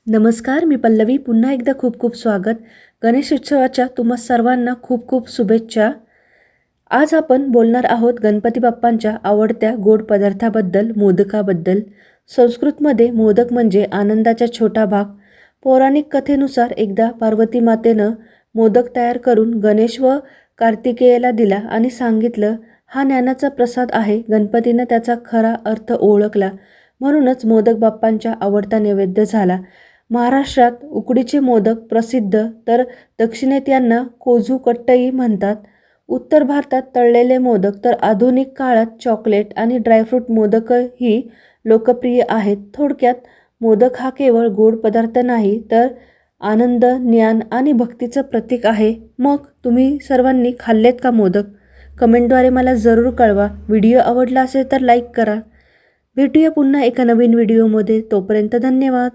नमस्कार, मी पल्लवी. पुन्हा एकदा खूप खूप स्वागत. गणेश उत्सवाच्या तुम्हा सर्वांना खूप खूप शुभेच्छा. आज आपण बोलणार आहोत गणपती बाप्पांच्या आवडत्या गोड पदार्थाबद्दल, मोदकाबद्दल. संस्कृतमध्ये मोदक म्हणजे आनंदाचा छोटा भाग. पौराणिक कथेनुसार एकदा पार्वती मातेनं मोदक तयार करून गणेश व कार्तिकेयला दिला आणि सांगितलं, हा ज्ञानाचा प्रसाद आहे. गणपतीनं त्याचा खरा अर्थ ओळखला, म्हणूनच मोदक बाप्पांचा आवडता नैवेद्य झाला. महाराष्ट्रात उकडीचे मोदक प्रसिद्ध, तर दक्षिणेत यांना कोझू कट्टई म्हणतात. उत्तर भारतात तळलेले मोदक, तर आधुनिक काळात चॉकलेट आणि ड्रायफ्रूट मोदकही लोकप्रिय आहेत. थोडक्यात, मोदक हा केवळ गोड पदार्थ नाही, तर आनंद, ज्ञान आणि भक्तीचं प्रतीक आहे. मग तुम्ही सर्वांनी खाल्लेत का मोदक? कमेंटद्वारे मला जरूर कळवा. व्हिडिओ आवडला असेल तर लाईक करा. भेटूया पुन्हा एका नवीन व्हिडिओमध्ये. तोपर्यंत धन्यवाद.